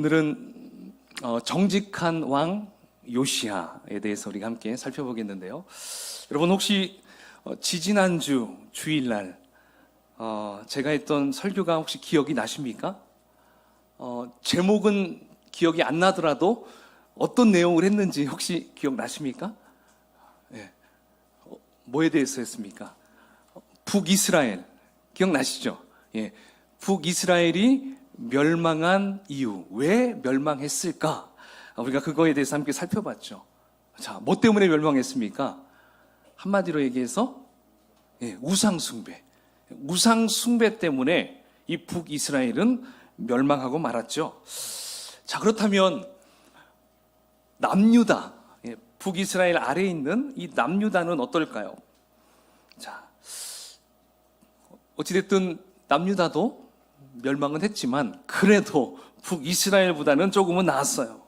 오늘은 정직한 왕 요시야에 대해서 우리가 함께 살펴보겠는데요. 여러분 혹시 지지난주 주일날 제가 했던 설교가 혹시 기억이 나십니까? 제목은 기억이 안 나더라도 어떤 내용을 했는지 혹시 기억나십니까? 네. 뭐에 대해서 했습니까? 북이스라엘 기억나시죠? 예. 북이스라엘이 멸망한 이유, 왜 멸망했을까? 우리가 그거에 대해서 함께 살펴봤죠. 자, 뭐 때문에 멸망했습니까? 한마디로 얘기해서 우상숭배. 우상숭배 때문에 이 북이스라엘은 멸망하고 말았죠. 자, 그렇다면 남유다, 북이스라엘 아래에 있는 이 남유다는 어떨까요? 자, 어찌됐든 남유다도 멸망은 했지만 그래도 북이스라엘보다는 조금은 나았어요.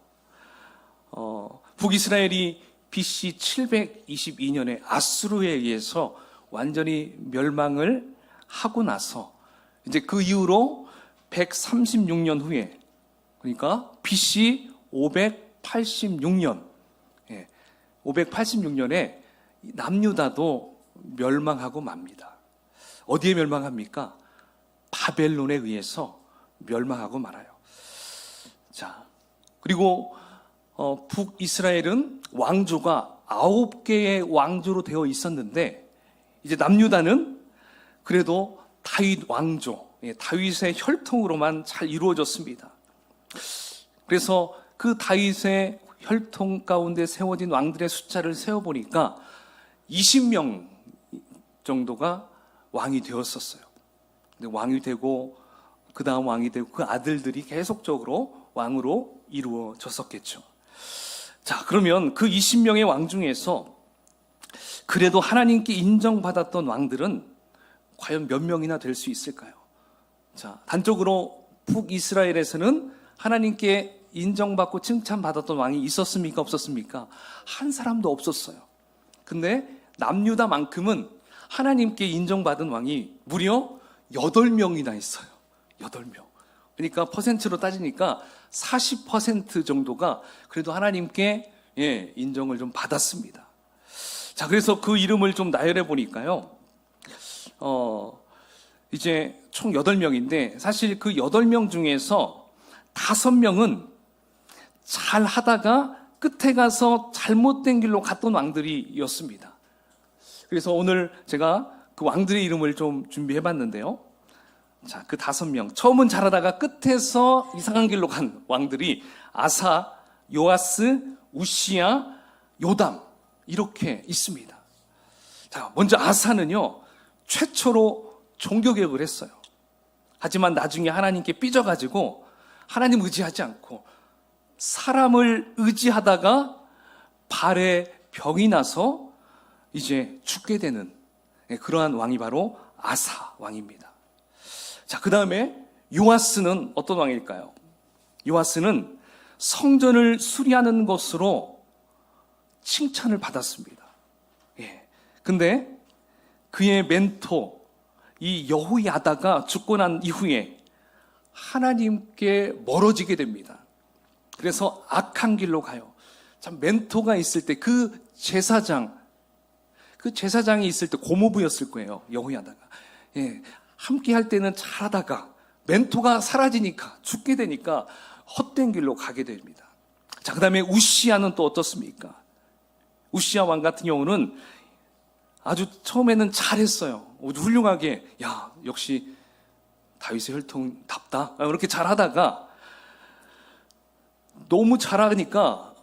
북이스라엘이 BC 722년에 아수르에 의해서 완전히 멸망을 하고 나서 이제 그 이후로 136년 후에, 그러니까 BC 586년, 586년에 남유다도 멸망하고 맙니다. 어디에 멸망합니까? 바벨론에 의해서 멸망하고 말아요. 자, 그리고 북이스라엘은 왕조가 9개의 왕조로 되어 있었는데 이제 남유다는 그래도 다윗 왕조, 다윗의 혈통으로만 잘 이루어졌습니다. 그래서 그 다윗의 혈통 가운데 세워진 왕들의 숫자를 세어보니까 20명 정도가 왕이 되었었어요. 근데 왕이 되고 그 다음 왕이 되고 그 아들들이 계속적으로 왕으로 이루어졌었겠죠. 자, 그러면 그 20명의 왕 중에서 그래도 하나님께 인정받았던 왕들은 과연 몇 명이나 될 수 있을까요? 자, 단적으로 북이스라엘에서는 하나님께 인정받고 칭찬받았던 왕이 있었습니까? 없었습니까? 한 사람도 없었어요. 근데 남유다만큼은 하나님께 인정받은 왕이 무려 8명이나 있어요. 8명. 그러니까 퍼센트로 따지니까 40% 정도가 그래도 하나님께 인정을 좀 받았습니다. 자, 그래서 그 이름을 좀 나열해 보니까요. 이제 총 8명인데 사실 그 8명 중에서 5명은 잘 하다가 끝에 가서 잘못된 길로 갔던 왕들이었습니다. 그래서 오늘 제가 그 왕들의 이름을 좀 준비해 봤는데요. 자, 그 5명. 처음은 잘하다가 끝에서 이상한 길로 간 왕들이 아사, 요아스, 우시야, 요담. 이렇게 있습니다. 자, 먼저 아사는요, 최초로 종교개혁을 했어요. 하지만 나중에 하나님께 삐져가지고 하나님 의지하지 않고 사람을 의지하다가 발에 병이 나서 이제 죽게 되는 그러한 왕이 바로 아사 왕입니다. 자, 그 다음에 요아스는 어떤 왕일까요? 요아스는 성전을 수리하는 것으로 칭찬을 받았습니다. 근데 그의 멘토 이 여호야다가 죽고 난 이후에 하나님께 멀어지게 됩니다. 그래서 악한 길로 가요. 참, 멘토가 있을 때 그 제사장이 있을 때 고모부였을 거예요. 여호야다가. 함께 할 때는 잘하다가 멘토가 사라지니까 죽게 되니까 헛된 길로 가게 됩니다. 자, 그 다음에 우시야는 또 어떻습니까? 우시야 왕 같은 경우는 아주 처음에는 잘했어요. 아주 훌륭하게, 야, 역시 다윗의 혈통답다. 그렇게 잘하다가 너무 잘하니까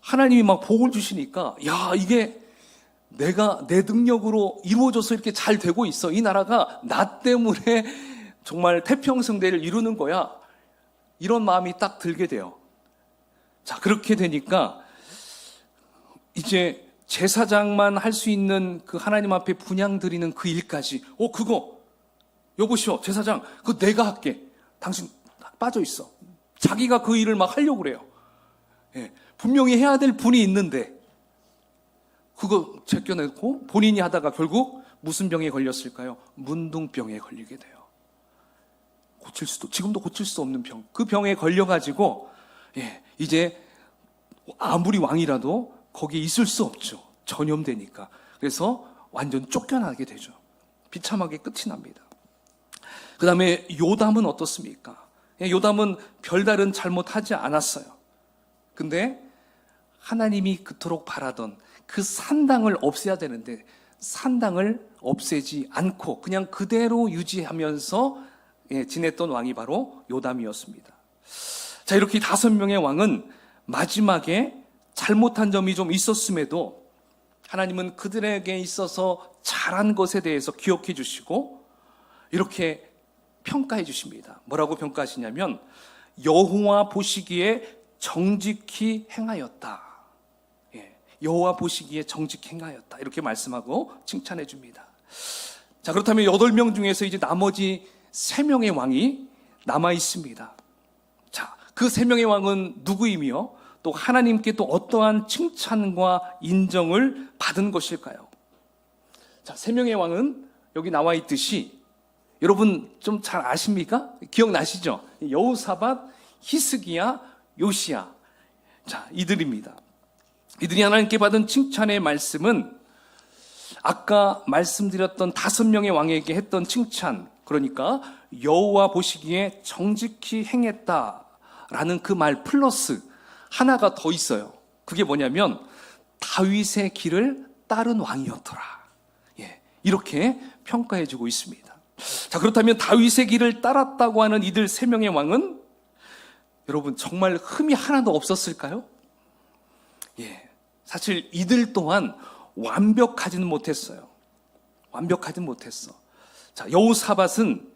하나님이 막 복을 주시니까, 야, 이게 내가 내 능력으로 이루어져서 이렇게 잘 되고 있어. 이 나라가 나 때문에 정말 태평성대를 이루는 거야. 이런 마음이 딱 들게 돼요. 자, 그렇게 되니까 이제 제사장만 할 수 있는 그 하나님 앞에 분향 드리는 그 일까지, 그거 여보시오 제사장, 그거 내가 할게. 당신 빠져 있어. 자기가 그 일을 막 하려고 그래요. 분명히 해야 될 분이 있는데 그거 제껴내고 본인이 하다가 결국 무슨 병에 걸렸을까요? 문둥병에 걸리게 돼요. 지금도 고칠 수 없는 병. 그 병에 걸려가지고, 이제 아무리 왕이라도 거기에 있을 수 없죠. 전염되니까. 그래서 완전 쫓겨나게 되죠. 비참하게 끝이 납니다. 그 다음에 요담은 어떻습니까? 요담은 별다른 잘못하지 않았어요. 근데 하나님이 그토록 바라던 그 산당을 없애야 되는데 산당을 없애지 않고 그냥 그대로 유지하면서 지냈던 왕이 바로 요담이었습니다. 자, 이렇게 5명의 왕은 마지막에 잘못한 점이 좀 있었음에도 하나님은 그들에게 있어서 잘한 것에 대해서 기억해 주시고 이렇게 평가해 주십니다. 뭐라고 평가하시냐면 여호와 보시기에 정직히 행하였다. 여호와 보시기에 정직히 행하였다. 이렇게 말씀하고 칭찬해 줍니다. 자, 그렇다면 8명 중에서 이제 나머지 3명의 왕이 남아 있습니다. 자, 그 3명의 왕은 누구이며 또 하나님께 또 어떠한 칭찬과 인정을 받은 것일까요? 자, 3명의 왕은 여기 나와 있듯이 여러분 좀 잘 아십니까? 기억나시죠? 여호사밧, 히스기야, 요시야. 자, 이들입니다. 이들이 하나님께 받은 칭찬의 말씀은 아까 말씀드렸던 5명의 왕에게 했던 칭찬, 그러니까 여호와 보시기에 정직히 행했다라는 그 말 플러스 하나가 더 있어요. 그게 뭐냐면 다윗의 길을 따른 왕이었더라. 이렇게 평가해주고 있습니다. 자, 그렇다면 다윗의 길을 따랐다고 하는 이들 3명의 왕은 여러분 정말 흠이 하나도 없었을까요? 사실 이들 또한 완벽하지는 못했어요. 완벽하진 못했어. 자, 여호사밧은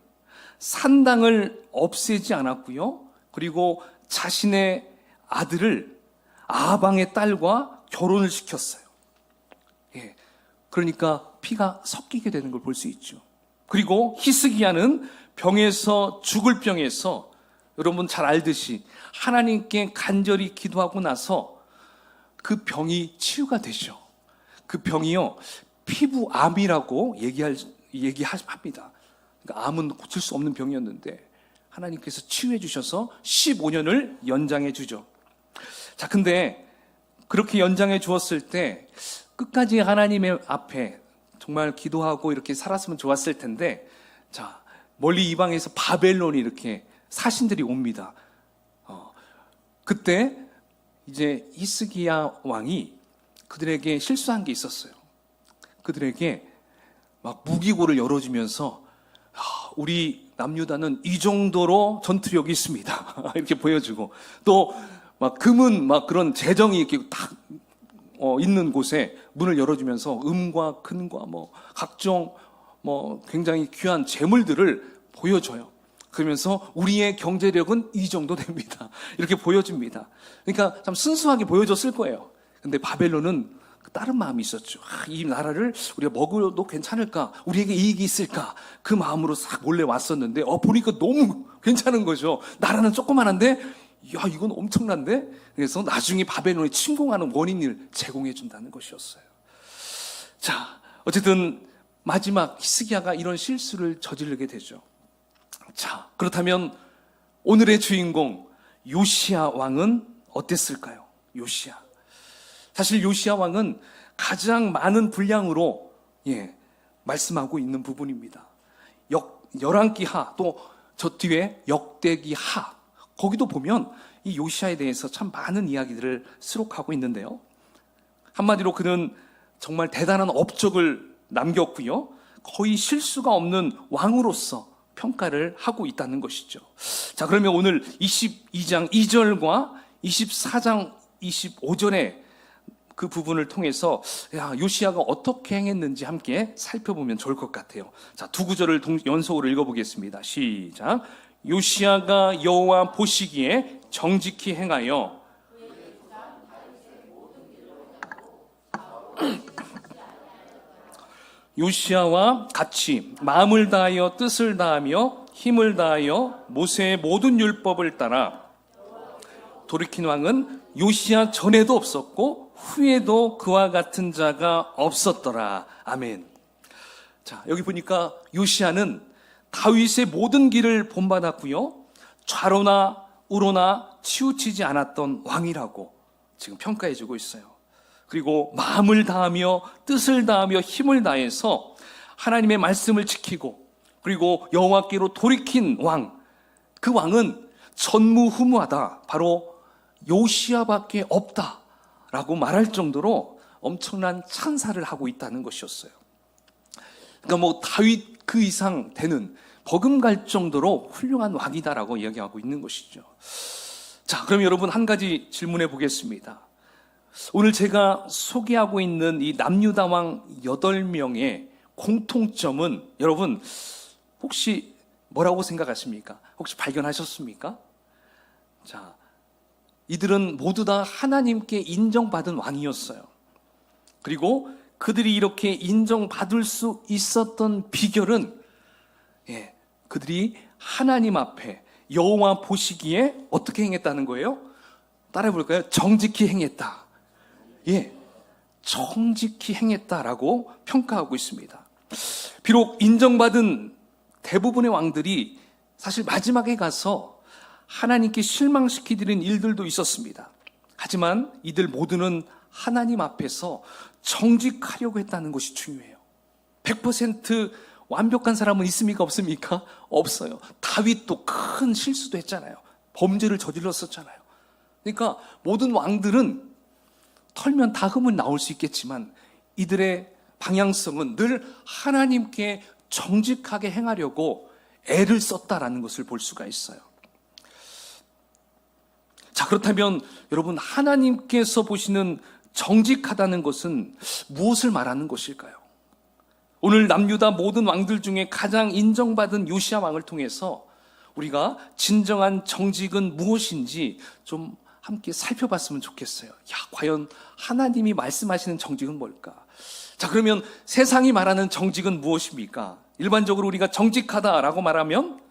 산당을 없애지 않았고요. 그리고 자신의 아들을 아방의 딸과 결혼을 시켰어요. 그러니까 피가 섞이게 되는 걸 볼 수 있죠. 그리고 히스기야는 병에서 죽을 병에서 여러분 잘 알듯이 하나님께 간절히 기도하고 나서 그 병이 치유가 되죠. 그 병이요 피부암이라고 얘기합니다. 그러니까 암은 고칠 수 없는 병이었는데 하나님께서 치유해 주셔서 15년을 연장해 주죠. 자, 근데 그렇게 연장해 주었을 때 끝까지 하나님의 앞에 정말 기도하고 이렇게 살았으면 좋았을 텐데, 자, 멀리 이방에서 바벨론이 이렇게 사신들이 옵니다. 그때 이제 히스기야 왕이 그들에게 실수한 게 있었어요. 그들에게 막 무기고를 열어주면서 우리 남유다는 이 정도로 전투력이 있습니다. 이렇게 보여주고 또 막 금은 막 그런 재정이 이렇게 딱 있는 곳에 문을 열어주면서 음과 금과 뭐 각종 뭐 굉장히 귀한 재물들을 보여줘요. 그러면서 우리의 경제력은 이 정도 됩니다. 이렇게 보여줍니다. 그러니까 참 순수하게 보여줬을 거예요. 근데 바벨론은 다른 마음이 있었죠. 이 나라를 우리가 먹어도 괜찮을까? 우리에게 이익이 있을까? 그 마음으로 싹 몰래 왔었는데 보니까 너무 괜찮은 거죠. 나라는 조그만한데 야, 이건 엄청난데? 그래서 나중에 바벨론이 침공하는 원인을 제공해 준다는 것이었어요. 자, 어쨌든 마지막 히스기야가 이런 실수를 저지르게 되죠. 자, 그렇다면 오늘의 주인공 요시야 왕은 어땠을까요? 요시야. 사실 요시야 왕은 가장 많은 분량으로 말씀하고 있는 부분입니다. 열왕기하 또 저 뒤에 역대기하 거기도 보면 이 요시야에 대해서 참 많은 이야기들을 수록하고 있는데요. 한마디로 그는 정말 대단한 업적을 남겼고요. 거의 실수가 없는 왕으로서 평가를 하고 있다는 것이죠. 자, 그러면 오늘 22장 2절과 24장 25절의 그 부분을 통해서 요시야가 어떻게 행했는지 함께 살펴보면 좋을 것 같아요. 자, 두 구절을 연속으로 읽어보겠습니다. 시작. 요시야가 여호와 보시기에 정직히 행하여 요시야와 같이 마음을 다하여 뜻을 다하며 힘을 다하여 모세의 모든 율법을 따라 돌이킨 왕은 요시야 전에도 없었고 후에도 그와 같은 자가 없었더라. 아멘. 자, 여기 보니까 요시야는 다윗의 모든 길을 본받았고요, 좌로나 우로나 치우치지 않았던 왕이라고 지금 평가해주고 있어요. 그리고 마음을 다하며 뜻을 다하며 힘을 다해서 하나님의 말씀을 지키고, 그리고 여호와께로 돌이킨 왕, 그 왕은 전무후무하다, 바로 요시야밖에 없다라고 말할 정도로 엄청난 찬사를 하고 있다는 것이었어요. 그러니까 다윗 그 이상 되는, 버금갈 정도로 훌륭한 왕이다라고 이야기하고 있는 것이죠. 자, 그럼 여러분, 한 가지 질문해 보겠습니다. 오늘 제가 소개하고 있는 이 남유다 왕 8명의 공통점은 여러분 혹시 뭐라고 생각하십니까? 혹시 발견하셨습니까? 자, 이들은 모두 다 하나님께 인정받은 왕이었어요. 그리고 그들이 이렇게 인정받을 수 있었던 비결은, 그들이 하나님 앞에 여호와 보시기에 어떻게 행했다는 거예요? 따라해 볼까요? 정직히 행했다. 정직히 행했다라고 평가하고 있습니다. 비록 인정받은 대부분의 왕들이 사실 마지막에 가서 하나님께 실망시키는 일들도 있었습니다. 하지만 이들 모두는 하나님 앞에서 정직하려고 했다는 것이 중요해요. 100% 완벽한 사람은 있습니까? 없습니까? 없어요. 다윗도 큰 실수도 했잖아요. 범죄를 저질렀었잖아요. 그러니까 모든 왕들은 털면 다 흠은 나올 수 있겠지만 이들의 방향성은 늘 하나님께 정직하게 행하려고 애를 썼다라는 것을 볼 수가 있어요. 자, 그렇다면 여러분, 하나님께서 보시는 정직하다는 것은 무엇을 말하는 것일까요? 오늘 남유다 모든 왕들 중에 가장 인정받은 요시야 왕을 통해서 우리가 진정한 정직은 무엇인지 좀 함께 살펴봤으면 좋겠어요. 과연 하나님이 말씀하시는 정직은 뭘까? 자, 그러면 세상이 말하는 정직은 무엇입니까? 일반적으로 우리가 정직하다라고 말하면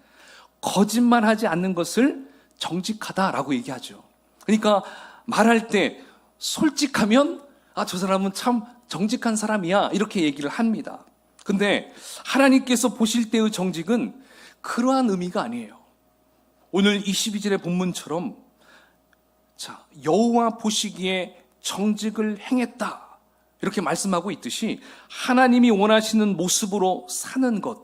거짓말하지 않는 것을 정직하다라고 얘기하죠. 그러니까 말할 때 솔직하면 저 사람은 참 정직한 사람이야, 이렇게 얘기를 합니다. 근데 하나님께서 보실 때의 정직은 그러한 의미가 아니에요. 오늘 22절의 본문처럼 여호와 보시기에 정직을 행했다, 이렇게 말씀하고 있듯이 하나님이 원하시는 모습으로 사는 것,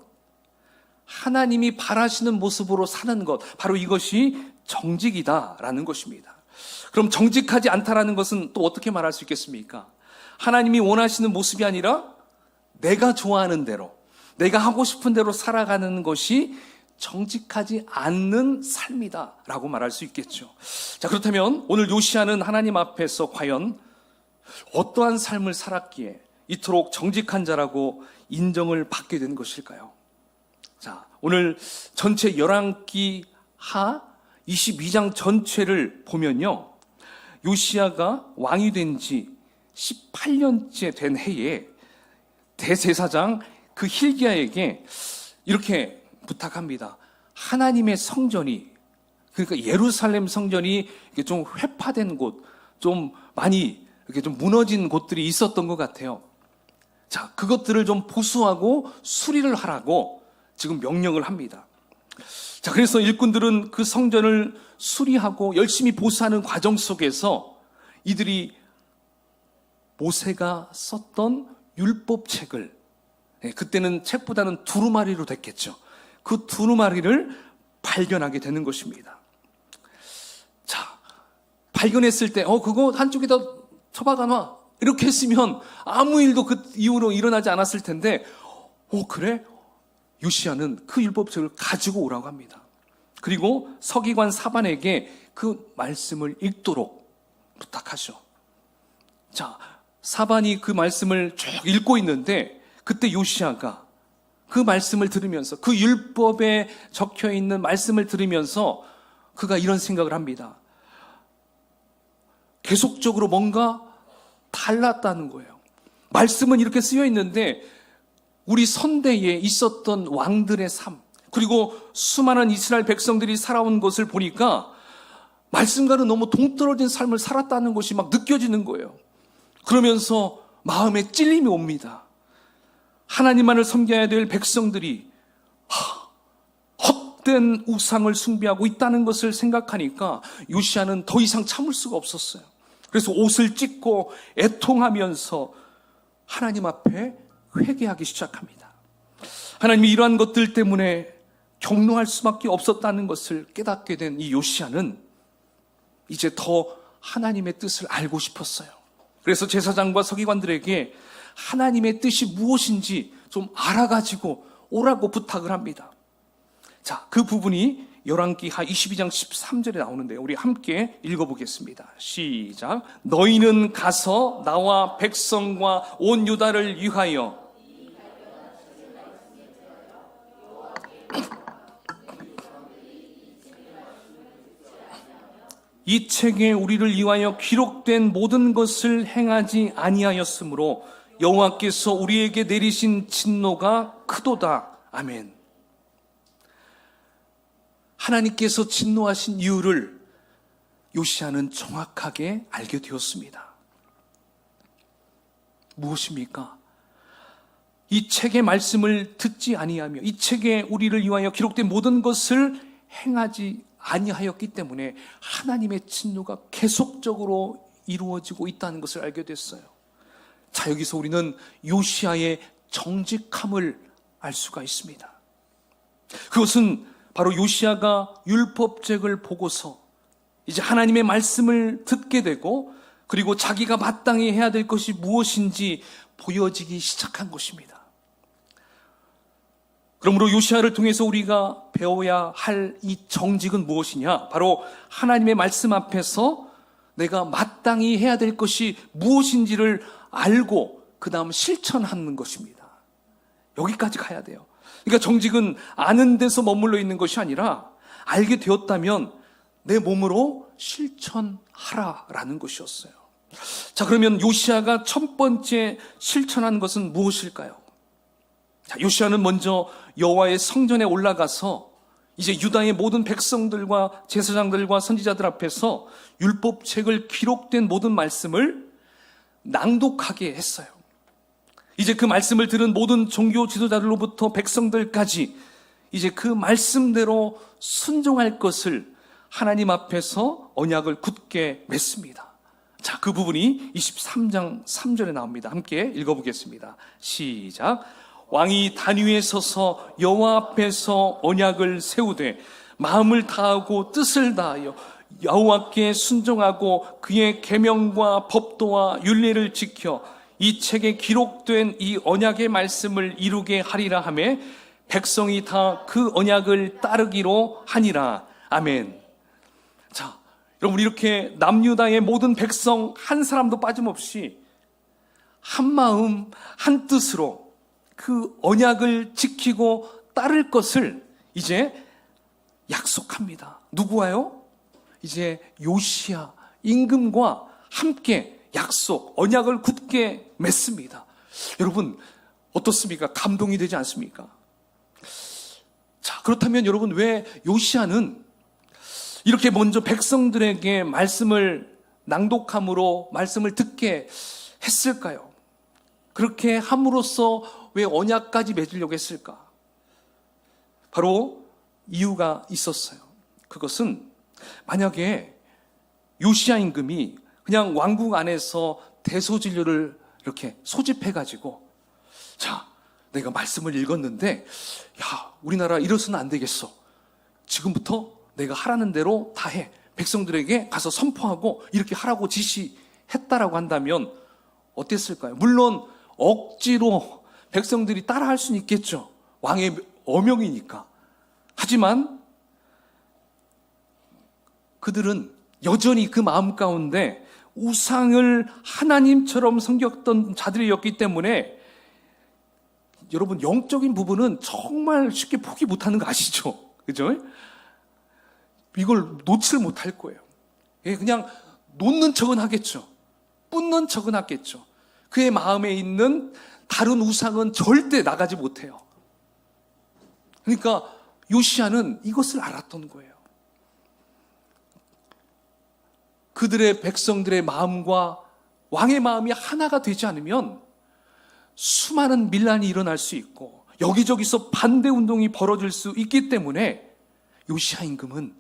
하나님이 바라시는 모습으로 사는 것, 바로 이것이 정직이다라는 것입니다. 그럼 정직하지 않다라는 것은 또 어떻게 말할 수 있겠습니까? 하나님이 원하시는 모습이 아니라 내가 좋아하는 대로, 내가 하고 싶은 대로 살아가는 것이 정직하지 않는 삶이다라고 말할 수 있겠죠. 자, 그렇다면 오늘 요시야는 하나님 앞에서 과연 어떠한 삶을 살았기에 이토록 정직한 자라고 인정을 받게 된 것일까요? 자, 오늘 전체 열왕기 하 22장 전체를 보면요, 요시야가 왕이 된 지 18년째 된 해에 대제사장 그 hil기야에게 이렇게 부탁합니다. 하나님의 성전이, 그러니까 예루살렘 성전이 좀 회파된 곳, 좀 많이 이렇게 좀 무너진 곳들이 있었던 것 같아요. 자, 그것들을 좀 보수하고 수리를 하라고 지금 명령을 합니다. 자, 그래서 일꾼들은 그 성전을 수리하고 열심히 보수하는 과정 속에서 이들이 모세가 썼던 율법책을, 그때는 책보다는 두루마리로 됐겠죠. 그 두루마리를 발견하게 되는 것입니다. 자, 발견했을 때 그거 한쪽에다 처박아놔, 이렇게 했으면 아무 일도 그 이후로 일어나지 않았을 텐데 그래? 요시야는 그 율법책을 가지고 오라고 합니다. 그리고 서기관 사반에게 그 말씀을 읽도록 부탁하죠. 자, 사반이 그 말씀을 쭉 읽고 있는데 그때 요시야가 그 말씀을 들으면서, 그 율법에 적혀 있는 말씀을 들으면서 그가 이런 생각을 합니다. 계속적으로 뭔가 달랐다는 거예요. 말씀은 이렇게 쓰여 있는데 우리 선대에 있었던 왕들의 삶, 그리고 수많은 이스라엘 백성들이 살아온 것을 보니까 말씀과는 너무 동떨어진 삶을 살았다는 것이 막 느껴지는 거예요. 그러면서 마음에 찔림이 옵니다. 하나님만을 섬겨야 될 백성들이 기록된 우상을 숭배하고 있다는 것을 생각하니까 요시야는 더 이상 참을 수가 없었어요. 그래서 옷을 찢고 애통하면서 하나님 앞에 회개하기 시작합니다. 하나님이 이러한 것들 때문에 경노할 수밖에 없었다는 것을 깨닫게 된 이 요시야는 이제 더 하나님의 뜻을 알고 싶었어요. 그래서 제사장과 서기관들에게 하나님의 뜻이 무엇인지 좀 알아가지고 오라고 부탁을 합니다. 자, 그 부분이 열왕기하 22장 13절에 나오는데요. 우리 함께 읽어보겠습니다. 시작. 너희는 가서 나와 백성과 온 유다를 위하여 이 책에 우리를 위하여 기록된 모든 것을 행하지 아니하였으므로 여호와께서 우리에게 내리신 진노가 크도다. 아멘. 하나님께서 진노하신 이유를 요시야는 정확하게 알게 되었습니다. 무엇입니까? 이 책의 말씀을 듣지 아니하며 이 책에 우리를 위하여 기록된 모든 것을 행하지 아니하였기 때문에 하나님의 진노가 계속적으로 이루어지고 있다는 것을 알게 됐어요. 자, 여기서 우리는 요시야의 정직함을 알 수가 있습니다. 그것은 바로 요시야가 율법책을 보고서 이제 하나님의 말씀을 듣게 되고 그리고 자기가 마땅히 해야 될 것이 무엇인지 보여지기 시작한 것입니다. 그러므로 요시야를 통해서 우리가 배워야 할 이 정직은 무엇이냐? 바로 하나님의 말씀 앞에서 내가 마땅히 해야 될 것이 무엇인지를 알고 그 다음 실천하는 것입니다. 여기까지 가야 돼요. 그러니까 정직은 아는 데서 머물러 있는 것이 아니라 알게 되었다면 내 몸으로 실천하라라는 것이었어요. 자, 그러면 요시야가 첫 번째 실천한 것은 무엇일까요? 자, 요시야는 먼저 여호와의 성전에 올라가서 이제 유다의 모든 백성들과 제사장들과 선지자들 앞에서 율법책을 기록된 모든 말씀을 낭독하게 했어요. 이제 그 말씀을 들은 모든 종교 지도자들로부터 백성들까지 이제 그 말씀대로 순종할 것을 하나님 앞에서 언약을 굳게 맺습니다. 자, 그 부분이 23장 3절에 나옵니다. 함께 읽어보겠습니다. 시작. 왕이 단 위에 서서 여호와 앞에서 언약을 세우되 마음을 다하고 뜻을 다하여 여호와께 순종하고 그의 계명과 법도와 율례를 지켜 이 책에 기록된 이 언약의 말씀을 이루게 하리라 하며 백성이 다 그 언약을 따르기로 하니라. 아멘. 자, 여러분, 이렇게 남유다의 모든 백성 한 사람도 빠짐없이 한 마음 한 뜻으로 그 언약을 지키고 따를 것을 이제 약속합니다. 누구와요? 이제 요시야 임금과 함께 약속, 언약을 굳게 맺습니다. 여러분, 어떻습니까? 감동이 되지 않습니까? 자, 그렇다면 여러분, 왜 요시야는 이렇게 먼저 백성들에게 말씀을 낭독함으로 말씀을 듣게 했을까요? 그렇게 함으로써 왜 언약까지 맺으려고 했을까? 바로 이유가 있었어요. 그것은 만약에 요시야 임금이 그냥 왕국 안에서 대소진료를 이렇게 소집해가지고, 자, 내가 말씀을 읽었는데, 야, 우리나라 이러서는 안 되겠어. 지금부터 내가 하라는 대로 다 해. 백성들에게 가서 선포하고 이렇게 하라고 지시했다라고 한다면 어땠을까요? 물론 억지로 백성들이 따라할 수는 있겠죠. 왕의 어명이니까. 하지만 그들은 여전히 그 마음 가운데 우상을 하나님처럼 섬겼던 자들이었기 때문에 여러분, 영적인 부분은 정말 쉽게 포기 못하는 거 아시죠? 그죠? 이걸 놓지를 못할 거예요. 그냥 놓는 척은 하겠죠. 뿜는 척은 하겠죠. 그의 마음에 있는 다른 우상은 절대 나가지 못해요. 그러니까 요시야는 이것을 알았던 거예요. 그들의 백성들의 마음과 왕의 마음이 하나가 되지 않으면 수많은 밀란이 일어날 수 있고 여기저기서 반대 운동이 벌어질 수 있기 때문에 요시야 임금은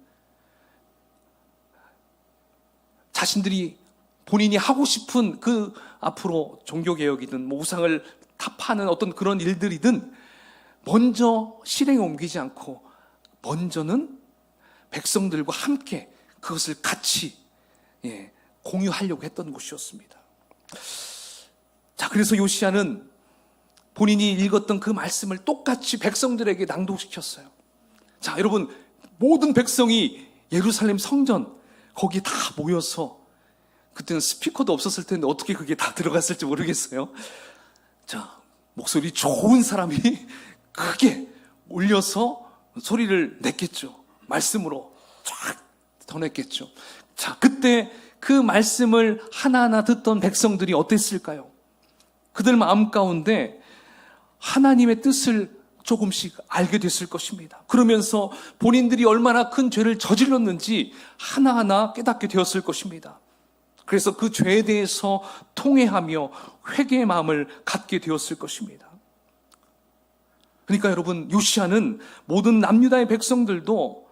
자신들이 본인이 하고 싶은 그 앞으로 종교개혁이든 뭐 우상을 타파하는 어떤 그런 일들이든 먼저 실행에 옮기지 않고 먼저는 백성들과 함께 그것을 같이 공유하려고 했던 것이었습니다. 자, 그래서 요시야는 본인이 읽었던 그 말씀을 똑같이 백성들에게 낭독시켰어요. 자, 여러분, 모든 백성이 예루살렘 성전 거기 다 모여서, 그때는 스피커도 없었을 텐데 어떻게 그게 다 들어갔을지 모르겠어요. 자, 목소리 좋은 사람이 크게 올려서 소리를 냈겠죠. 말씀으로 쫙 전했겠죠. 자, 그때 그 말씀을 하나하나 듣던 백성들이 어땠을까요? 그들 마음 가운데 하나님의 뜻을 조금씩 알게 됐을 것입니다. 그러면서 본인들이 얼마나 큰 죄를 저질렀는지 하나하나 깨닫게 되었을 것입니다. 그래서 그 죄에 대해서 통회하며 회개의 마음을 갖게 되었을 것입니다. 그러니까 여러분, 요시야는 모든 남유다의 백성들도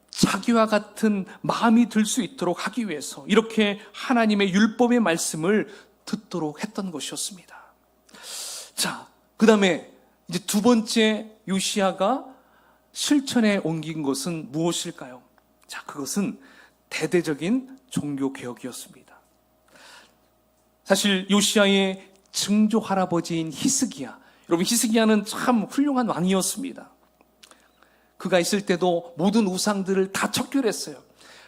자기와 같은 마음이 들 수 있도록 하기 위해서 이렇게 하나님의 율법의 말씀을 듣도록 했던 것이었습니다. 자, 그 다음에 이제 두 번째 요시야가 실천에 옮긴 것은 무엇일까요? 자, 그것은 대대적인 종교개혁이었습니다. 사실 요시야의 증조 할아버지인 히스기야, 여러분, 히스기야는 참 훌륭한 왕이었습니다. 그가 있을 때도 모든 우상들을 다 척결했어요.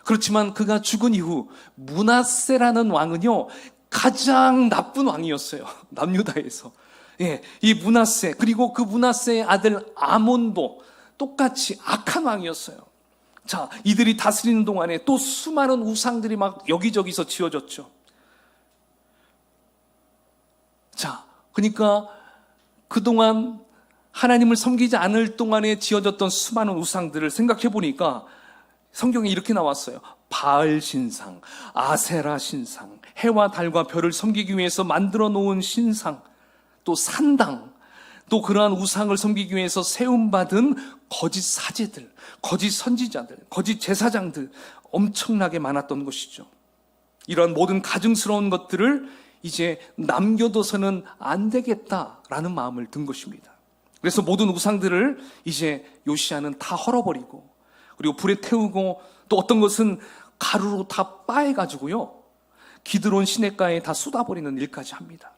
그렇지만 그가 죽은 이후 므낫세라는 왕은요, 가장 나쁜 왕이었어요. 남유다에서. 이 므낫세, 그리고 그 므낫세의 아들 아몬도 똑같이 악한 왕이었어요. 자, 이들이 다스리는 동안에 또 수많은 우상들이 막 여기저기서 지어졌죠. 자, 그러니까 그동안 하나님을 섬기지 않을 동안에 지어졌던 수많은 우상들을 생각해 보니까 성경에 이렇게 나왔어요. 바알 신상, 아세라 신상, 해와 달과 별을 섬기기 위해서 만들어 놓은 신상, 또 산당, 또 그러한 우상을 섬기기 위해서 세움받은 거짓 사제들, 거짓 선지자들, 거짓 제사장들 엄청나게 많았던 것이죠. 이러한 모든 가증스러운 것들을 이제 남겨둬서는 안 되겠다라는 마음을 든 것입니다. 그래서 모든 우상들을 이제 요시야는 다 헐어버리고, 그리고 불에 태우고, 또 어떤 것은 가루로 다 빻아가지고요, 기드론 시냇가에 다 쏟아버리는 일까지 합니다.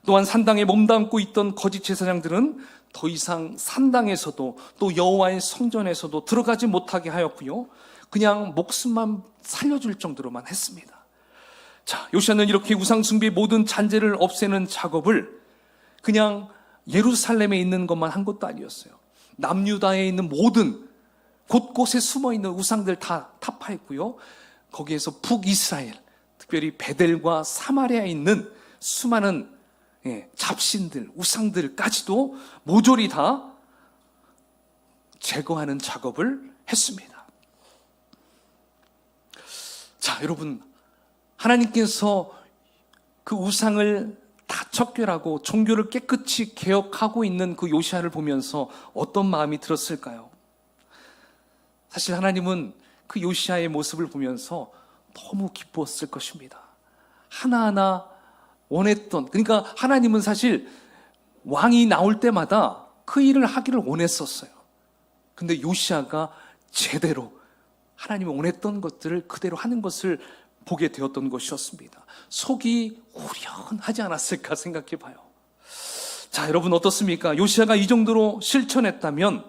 또한 산당에 몸담고 있던 거짓 제사장들은 더 이상 산당에서도 또 여호와의 성전에서도 들어가지 못하게 하였고요, 그냥 목숨만 살려줄 정도로만 했습니다. 자, 요시야는 이렇게 우상숭배의 모든 잔재를 없애는 작업을 그냥 예루살렘에 있는 것만 한 것도 아니었어요. 남유다에 있는 모든 곳곳에 숨어있는 우상들 다 타파했고요, 거기에서 북이스라엘, 특별히 베델과 사마리아에 있는 수많은 잡신들, 우상들까지도 모조리 다 제거하는 작업을 했습니다. 자, 여러분, 하나님께서 그 우상을 다 척결하고 종교를 깨끗이 개혁하고 있는 그 요시야를 보면서 어떤 마음이 들었을까요? 사실 하나님은 그 요시야의 모습을 보면서 너무 기뻤을 것입니다. 하나하나 원했던, 그러니까 하나님은 사실 왕이 나올 때마다 그 일을 하기를 원했었어요. 근데 요시야가 제대로 하나님이 원했던 것들을 그대로 하는 것을 보게 되었던 것이었습니다. 속이 후련하지 않았을까 생각해 봐요. 자, 여러분 어떻습니까? 요시야가 이 정도로 실천했다면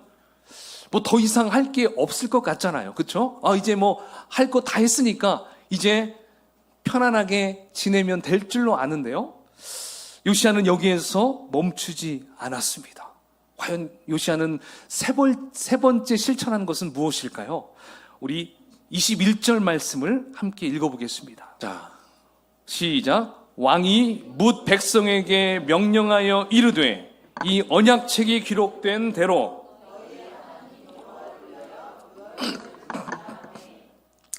뭐 더 이상 할 게 없을 것 같잖아요. 그렇죠? 이제 뭐 할 거 다 했으니까 이제 편안하게 지내면 될 줄로 아는데요, 요시야는 여기에서 멈추지 않았습니다. 과연 요시야는 세 번째 실천한 것은 무엇일까요? 우리 21절 말씀을 함께 읽어보겠습니다. 자, 시작. 왕이 뭇 백성에게 명령하여 이르되 이 언약책이 기록된 대로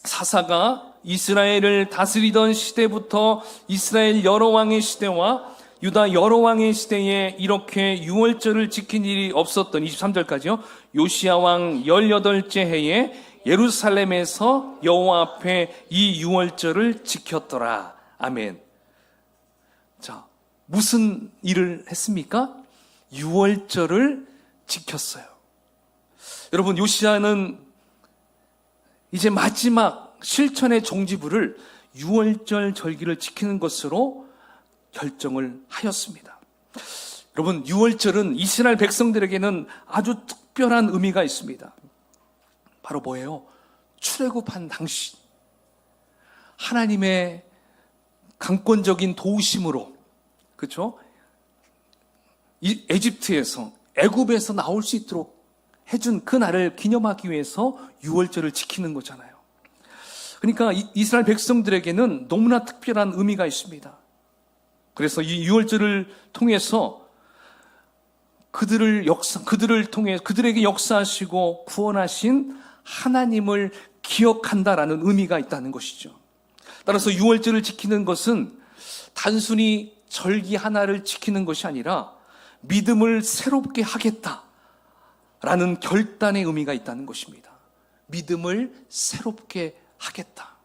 사사가 이스라엘을 다스리던 시대부터 이스라엘 여러 왕의 시대와 유다 여러 왕의 시대에 이렇게 유월절을 지킨 일이 없었던 23절까지요. 요시야 왕 18째 해에 예루살렘에서 여호와 앞에 이 유월절을 지켰더라. 아멘. 자, 무슨 일을 했습니까? 유월절을 지켰어요. 여러분, 요시야는 이제 마지막 실천의 종지부를 유월절 절기를 지키는 것으로 결정을 하였습니다. 여러분, 유월절은 이스라엘 백성들에게는 아주 특별한 의미가 있습니다. 바로 뭐예요? 출애굽한 당시 하나님의 강권적인 도우심으로, 그렇죠? 이 에집트에서, 애굽에서 나올 수 있도록 해준 그 날을 기념하기 위해서 유월절을 지키는 거잖아요. 그러니까 이스라엘 백성들에게는 너무나 특별한 의미가 있습니다. 그래서 이 유월절을 통해서 그들을 통해 그들에게 역사하시고 구원하신 하나님을 기억한다라는 의미가 있다는 것이죠. 따라서 유월절을 지키는 것은 단순히 절기 하나를 지키는 것이 아니라 믿음을 새롭게 하겠다라는 결단의 의미가 있다는 것입니다. 믿음을 새롭게 하겠다.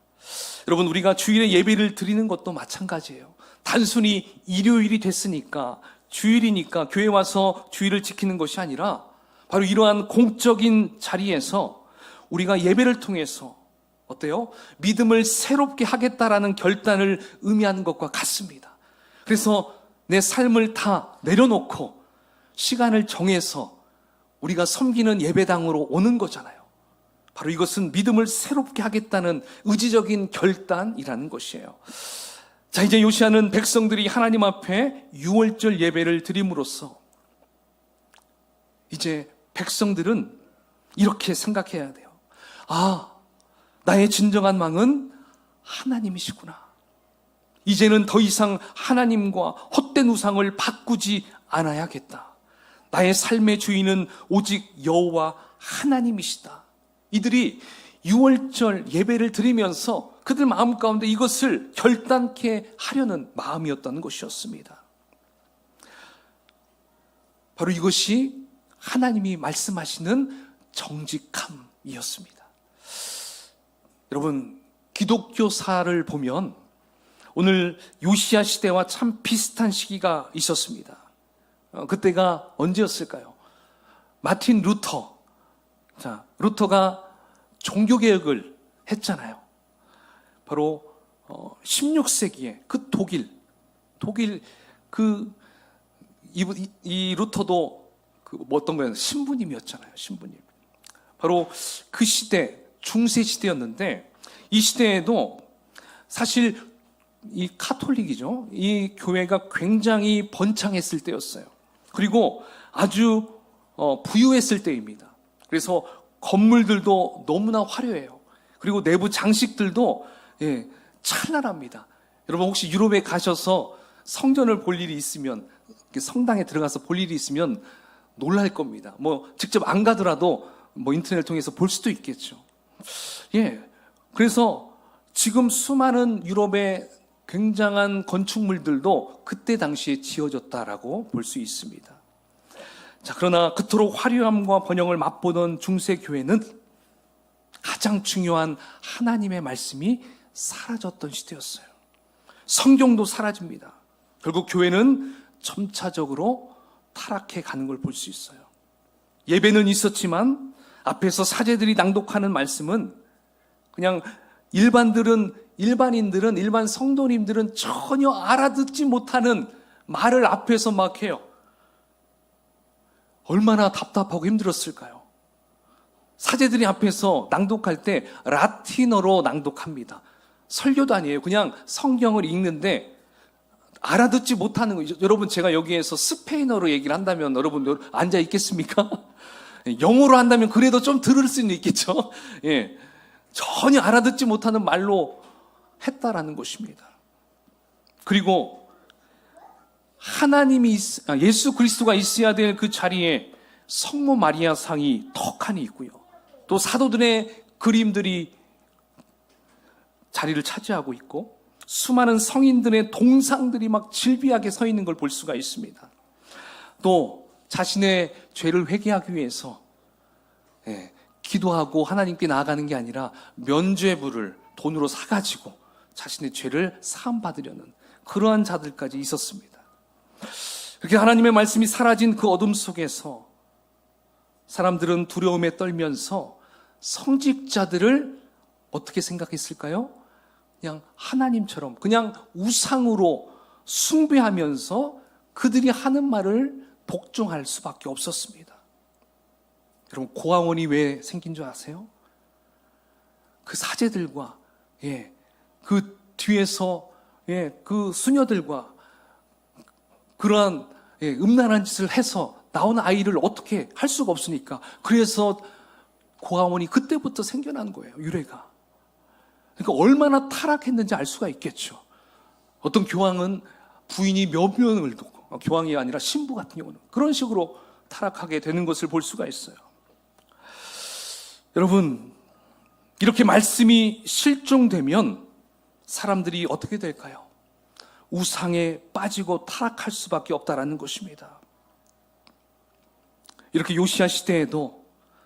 여러분, 우리가 주일에 예배를 드리는 것도 마찬가지예요. 단순히 일요일이 됐으니까, 주일이니까 교회 와서 주일을 지키는 것이 아니라 바로 이러한 공적인 자리에서 우리가 예배를 통해서 어때요? 믿음을 새롭게 하겠다라는 결단을 의미하는 것과 같습니다. 그래서 내 삶을 다 내려놓고 시간을 정해서 우리가 섬기는 예배당으로 오는 거잖아요. 바로 이것은 믿음을 새롭게 하겠다는 의지적인 결단이라는 것이에요. 자, 이제 요시야는 백성들이 하나님 앞에 유월절 예배를 드림으로써 이제 백성들은 이렇게 생각해야 돼요. 아, 나의 진정한 왕은 하나님이시구나. 이제는 더 이상 하나님과 헛된 우상을 바꾸지 않아야겠다. 나의 삶의 주인은 오직 여호와 하나님이시다. 이들이 유월절 예배를 드리면서 그들 마음 가운데 이것을 결단케 하려는 마음이었다는 것이었습니다. 바로 이것이 하나님이 말씀하시는 정직함이었습니다. 여러분, 기독교사를 보면 오늘 요시야 시대와 참 비슷한 시기가 있었습니다. 그때가 언제였을까요? 마틴 루터. 자, 루터가 종교개혁을 했잖아요. 바로 16세기에 그 독일 이 루터도 어떤 거예요? 신부님이었잖아요. 신부님. 바로 그 시대, 중세 시대였는데 이 시대에도 사실 이 카톨릭이죠. 이 교회가 굉장히 번창했을 때였어요. 그리고 아주 부유했을 때입니다. 그래서 건물들도 너무나 화려해요. 그리고 내부 장식들도 찬란합니다. 여러분, 혹시 유럽에 가셔서 성전을 볼 일이 있으면, 성당에 들어가서 볼 일이 있으면 놀랄 겁니다. 직접 안 가더라도 인터넷을 통해서 볼 수도 있겠죠. 그래서 지금 수많은 유럽의 굉장한 건축물들도 그때 당시에 지어졌다라고 볼 수 있습니다. 자, 그러나 그토록 화려함과 번영을 맛보던 중세 교회는 가장 중요한 하나님의 말씀이 사라졌던 시대였어요. 성경도 사라집니다. 결국 교회는 점차적으로 타락해 가는 걸 볼 수 있어요. 예배는 있었지만 앞에서 사제들이 낭독하는 말씀은 그냥 일반 성도님들은 전혀 알아듣지 못하는 말을 앞에서 막 해요. 얼마나 답답하고 힘들었을까요? 사제들이 앞에서 낭독할 때 라틴어로 낭독합니다. 설교도 아니에요. 그냥 성경을 읽는데 알아듣지 못하는 거죠. 여러분, 제가 여기에서 스페인어로 얘기를 한다면 여러분 앉아 있겠습니까? 영어로 한다면 그래도 좀 들을 수는 있겠죠. 전혀 알아듣지 못하는 말로 했다라는 것입니다. 그리고 예수 그리스도가 있어야 될 그 자리에 성모 마리아 상이 턱하니 있고요. 또 사도들의 그림들이 자리를 차지하고 있고, 수많은 성인들의 동상들이 막 질비하게 서 있는 걸 볼 수가 있습니다. 또 자신의 죄를 회개하기 위해서 기도하고 하나님께 나아가는 게 아니라 면죄부를 돈으로 사가지고 자신의 죄를 사함받으려는 그러한 자들까지 있었습니다. 그렇게 하나님의 말씀이 사라진 그 어둠 속에서 사람들은 두려움에 떨면서 성직자들을 어떻게 생각했을까요? 그냥 하나님처럼, 그냥 우상으로 숭배하면서 그들이 하는 말을 복종할 수밖에 없었습니다. 여러분, 고아원이 왜 생긴 줄 아세요? 그 사제들과 그 뒤에서 그 수녀들과 그러한 음란한 짓을 해서 나온 아이를 어떻게 할 수가 없으니까, 그래서 고아원이 그때부터 생겨난 거예요, 유래가. 그러니까 얼마나 타락했는지 알 수가 있겠죠. 어떤 교황은 부인이 몇 명을 두고, 교황이 아니라 신부 같은 경우는 그런 식으로 타락하게 되는 것을 볼 수가 있어요. 여러분, 이렇게 말씀이 실종되면 사람들이 어떻게 될까요? 우상에 빠지고 타락할 수밖에 없다라는 것입니다. 이렇게 요시야 시대에도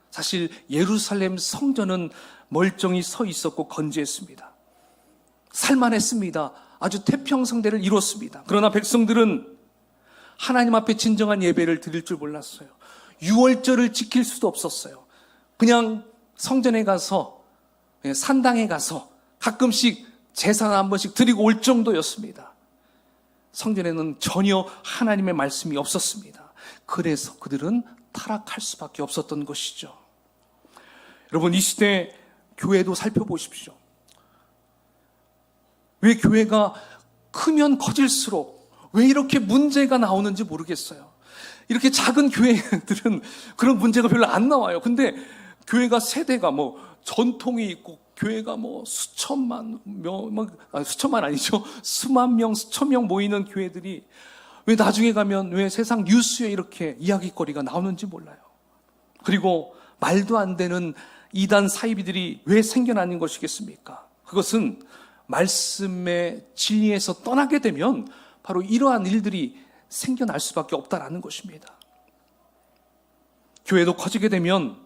사실 예루살렘 성전은 멀쩡히 서 있었고 건재했습니다. 살만했습니다. 아주 태평성대를 이뤘습니다. 그러나 백성들은 하나님 앞에 진정한 예배를 드릴 줄 몰랐어요. 유월절을 지킬 수도 없었어요. 그냥 성전에 가서, 산당에 가서 가끔씩 제사 한 번씩 드리고 올 정도였습니다. 성전에는 전혀 하나님의 말씀이 없었습니다. 그래서 그들은 타락할 수밖에 없었던 것이죠. 여러분, 이 시대 교회도 살펴보십시오. 왜 교회가 크면 커질수록 왜 이렇게 문제가 나오는지 모르겠어요. 이렇게 작은 교회들은 그런 문제가 별로 안 나와요. 근데 교회가 세대가 전통이 있고 교회가 수천만 아니죠. 수만 명, 수천 명 모이는 교회들이 왜 나중에 가면 왜 세상 뉴스에 이렇게 이야기거리가 나오는지 몰라요. 그리고 말도 안 되는 이단 사이비들이 왜 생겨나는 것이겠습니까? 그것은 말씀의 진리에서 떠나게 되면 바로 이러한 일들이 생겨날 수밖에 없다라는 것입니다. 교회도 커지게 되면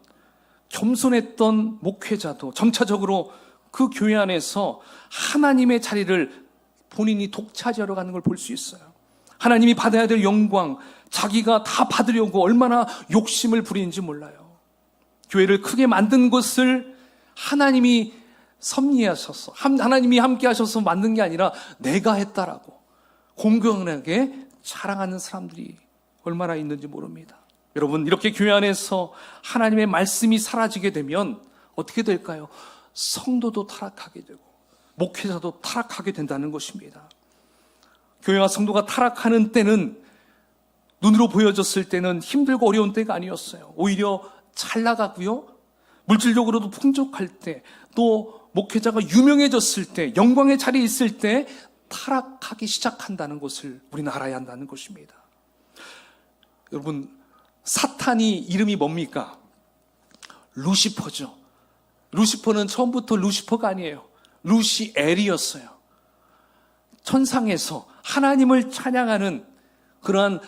겸손했던 목회자도 점차적으로 그 교회 안에서 하나님의 자리를 본인이 독차지하러 가는 걸 볼 수 있어요. 하나님이 받아야 될 영광, 자기가 다 받으려고 얼마나 욕심을 부리는지 몰라요. 교회를 크게 만든 것을 하나님이 섭리하셔서, 하나님이 함께 하셔서 만든 게 아니라 내가 했다라고 공경하게 자랑하는 사람들이 얼마나 있는지 모릅니다. 여러분, 이렇게 교회 안에서 하나님의 말씀이 사라지게 되면 어떻게 될까요? 성도도 타락하게 되고 목회자도 타락하게 된다는 것입니다. 교회와 성도가 타락하는 때는 눈으로 보여졌을 때는 힘들고 어려운 때가 아니었어요. 오히려 잘 나가고요, 물질적으로도 풍족할 때, 또 목회자가 유명해졌을 때, 영광의 자리에 있을 때 타락하기 시작한다는 것을 우리는 알아야 한다는 것입니다. 여러분, 사탄이 이름이 뭡니까? 루시퍼죠. 루시퍼는 처음부터 루시퍼가 아니에요. 루시엘이었어요. 천상에서 하나님을 찬양하는 그러한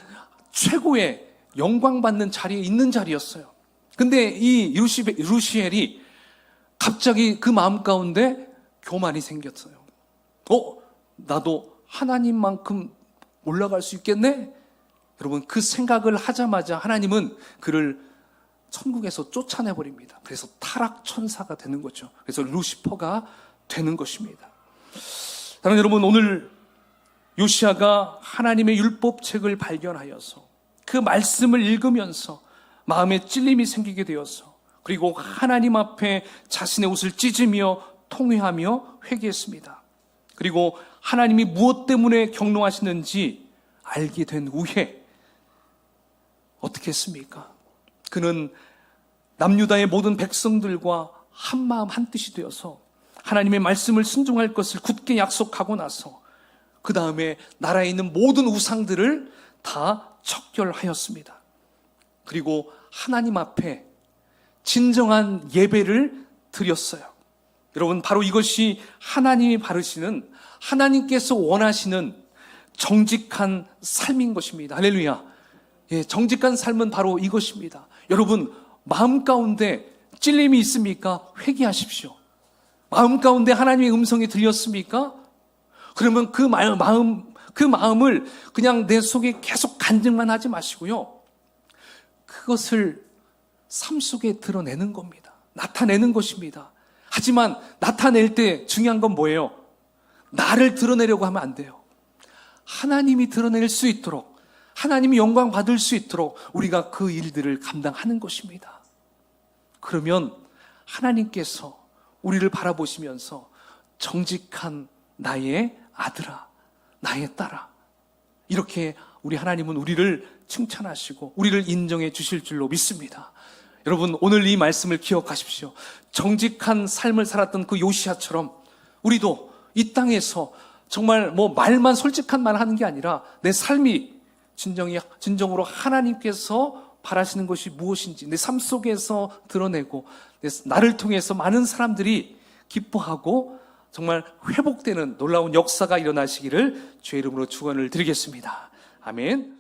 최고의 영광받는 자리에 있는 자리였어요. 근데 이 루시엘이 갑자기 그 마음 가운데 교만이 생겼어요. 나도 하나님만큼 올라갈 수 있겠네? 여러분, 그 생각을 하자마자 하나님은 그를 천국에서 쫓아내버립니다. 그래서 타락천사가 되는 거죠. 그래서 루시퍼가 되는 것입니다. 사랑하는 여러분, 오늘 요시야가 하나님의 율법책을 발견하여서 그 말씀을 읽으면서 마음에 찔림이 생기게 되어서, 그리고 하나님 앞에 자신의 옷을 찢으며 통회하며 회개했습니다. 그리고 하나님이 무엇 때문에 경노하시는지 알게 된 후에 어떻게 했습니까? 그는 남유다의 모든 백성들과 한마음 한뜻이 되어서 하나님의 말씀을 순종할 것을 굳게 약속하고 나서 그 다음에 나라에 있는 모든 우상들을 다 척결하였습니다. 그리고 하나님 앞에 진정한 예배를 드렸어요. 여러분, 바로 이것이 하나님이 바르시는, 하나님께서 원하시는 정직한 삶인 것입니다. 할렐루야. 예, 정직한 삶은 바로 이것입니다. 여러분, 마음 가운데 찔림이 있습니까? 회개하십시오. 마음 가운데 하나님의 음성이 들렸습니까? 그러면 그 마음을 그냥 내 속에 계속 간증만 하지 마시고요. 그것을 삶 속에 드러내는 겁니다. 나타내는 것입니다. 하지만 나타낼 때 중요한 건 뭐예요? 나를 드러내려고 하면 안 돼요. 하나님이 드러낼 수 있도록, 하나님이 영광 받을 수 있도록 우리가 그 일들을 감당하는 것입니다. 그러면 하나님께서 우리를 바라보시면서 정직한 나의 아들아, 나의 딸아, 이렇게 우리 하나님은 우리를 칭찬하시고 우리를 인정해 주실 줄로 믿습니다. 여러분, 오늘 이 말씀을 기억하십시오. 정직한 삶을 살았던 그 요시야처럼 우리도 이 땅에서 정말 말만 솔직한 말 하는 게 아니라 내 삶이 진정으로 하나님께서 바라시는 것이 무엇인지 내 삶 속에서 드러내고 나를 통해서 많은 사람들이 기뻐하고 정말 회복되는 놀라운 역사가 일어나시기를 주의 이름으로 축원을 드리겠습니다. 아멘.